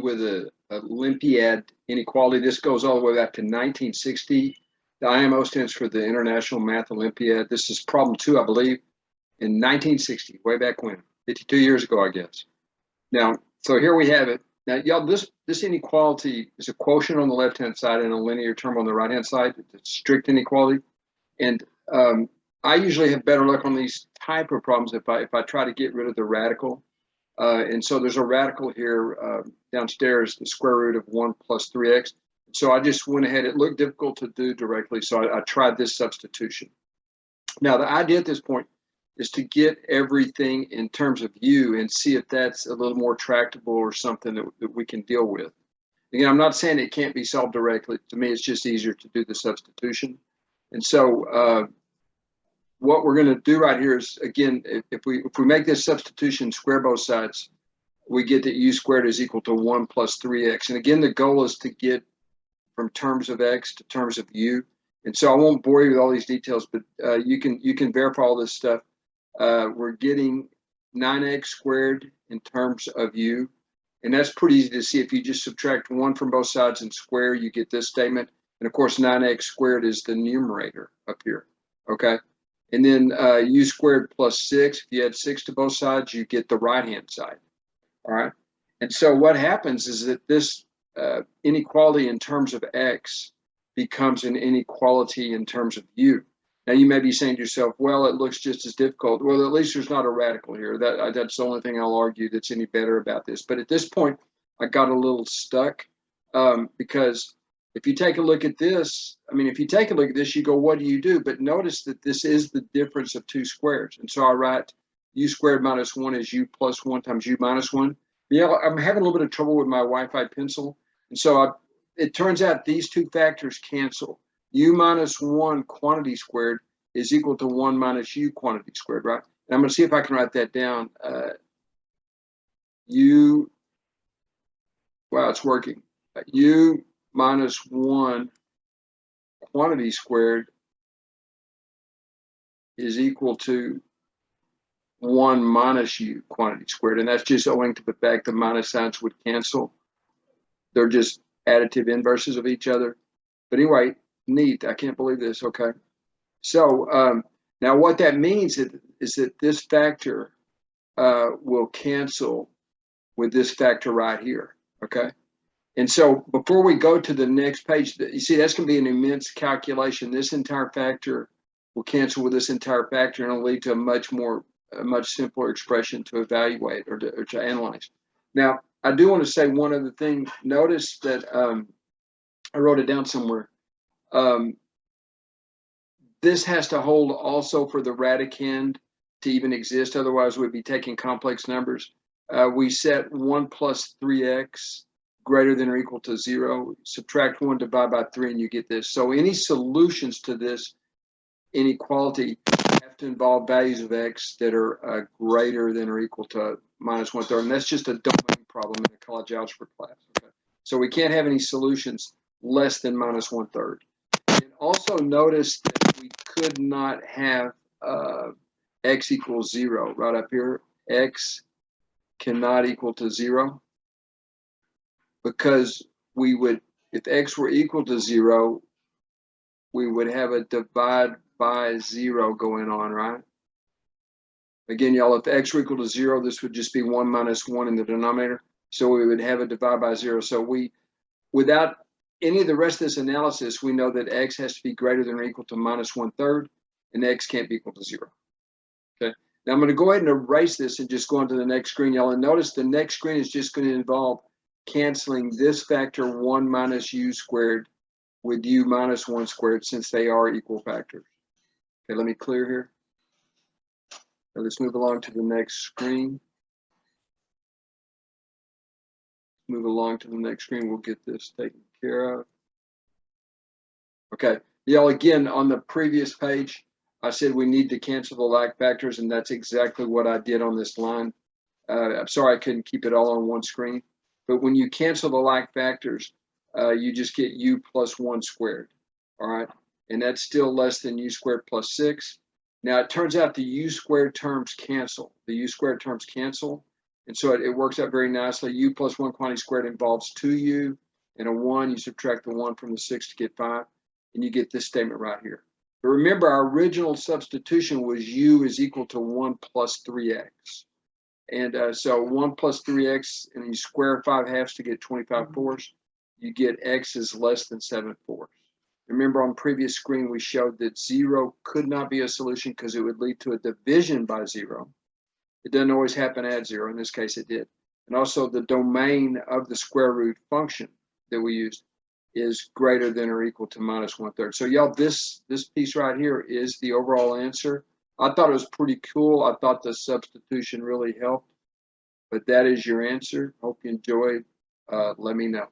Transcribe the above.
with a Olympiad inequality. This goes all the way back to 1960. The IMO stands for the International Math Olympiad. This is problem 2, I believe, in 1960, way back when, 52 years ago, I guess. Now, so here we have it. Now, y'all, this inequality is a quotient on the left-hand side and a linear term on the right-hand side. It's strict inequality. And I usually have better luck on these type of problems if I try to get rid of the radical. And so there's a radical here downstairs, the square root of 1 plus 3x. So I just went ahead. It looked difficult to do directly, so I tried this substitution. Now, the idea at this point is to get everything in terms of u and see if that's a little more tractable or something that we can deal with. Again, I'm not saying it can't be solved directly. To me, it's just easier to do the substitution. And so what we're going to do right here is, again, if we make this substitution, square both sides, we get that u squared is equal to 1 plus 3x. And again, the goal is to get from terms of x to terms of u. And so I won't bore you with all these details, but you can verify all this stuff. We're getting 9x squared in terms of u. And that's pretty easy to see. If you just subtract 1 from both sides and square, you get this statement. And of course, 9x squared is the numerator up here, okay? And then u squared plus 6, if you add 6 to both sides, you get the right-hand side, all right? And so what happens is that this inequality in terms of x becomes an inequality in terms of u. Now, you may be saying to yourself, well, it looks just as difficult. Well, at least there's not a radical here. That's the only thing I'll argue that's any better about this. But at this point, I got a little stuck because if you take a look at this, I mean, if you take a look at this, you go, what do you do? But notice that this is the difference of 2 squares. And so I write u squared minus 1 is u plus 1 times u minus 1. Yeah, I'm having a little bit of trouble with my Wi-Fi pencil. And so it turns out these two factors cancel. U minus 1 quantity squared is equal to 1 minus u quantity squared, right? And I'm going to see if I can write that down. Wow, it's working. U minus 1 quantity squared is equal to 1 minus u quantity squared. And that's just owing to the fact that minus signs would cancel. They're just additive inverses of each other. But anyway, neat. I can't believe this. Okay. So now what that means is that this factor will cancel with this factor right here. Okay. And so before we go to the next page, you see that's going to be an immense calculation. This entire factor will cancel with this entire factor, and it'll lead to a much simpler expression to evaluate or to analyze. Now, I do want to say one other thing. Notice that I wrote it down somewhere. This has to hold also for the radicand to even exist. Otherwise, we'd be taking complex numbers. We set 1 plus 3x greater than or equal to 0. Subtract 1, divide by 3, and you get this. So any solutions to this inequality have to involve values of x that are greater than or equal to minus 1/3. And that's just a domain problem in a college algebra class. Okay? So we can't have any solutions less than minus 1/3. And also notice that we could not have x equals 0 right up here. X cannot equal to 0 because we would, if x were equal to 0, we would have a divide by 0 going on, right? Again, y'all, if x were equal to 0, this would just be 1 minus 1 in the denominator. So we would have a divide by 0. So without any of the rest of this analysis, we know that x has to be greater than or equal to minus 1/3, and x can't be equal to 0. Okay. Now I'm going to go ahead and erase this and just go on to the next screen, y'all. And notice the next screen is just going to involve canceling this factor 1 minus u squared with u minus 1 squared, since they are equal factors. Okay, let me clear here. Now let's move along to the next screen. Move along to the next screen. We'll get this taken care of. Okay, y'all, again, on the previous page, I said we need to cancel the like factors, and that's exactly what I did on this line. I'm sorry I couldn't keep it all on one screen. But when you cancel the like factors, you just get u plus 1 squared, all right? And that's still less than u squared plus 6. Now, it turns out the u squared terms cancel. The u squared terms cancel. And so it works out very nicely. U plus 1 quantity squared involves 2u, and a 1, you subtract the 1 from the 6 to get 5, and you get this statement right here. But remember, our original substitution was u is equal to 1 plus 3x. And so 1 plus 3x, and you square 5 halves to get 25 fourths. You get x is less than 7 fourths. Remember on previous screen, we showed that 0 could not be a solution because it would lead to a division by 0. It doesn't always happen at 0. In this case, it did. And also the domain of the square root function that we used is greater than or equal to minus 1/3. So y'all, this piece right here is the overall answer. I thought it was pretty cool. I thought the substitution really helped. But that is your answer. Hope you enjoyed. Let me know.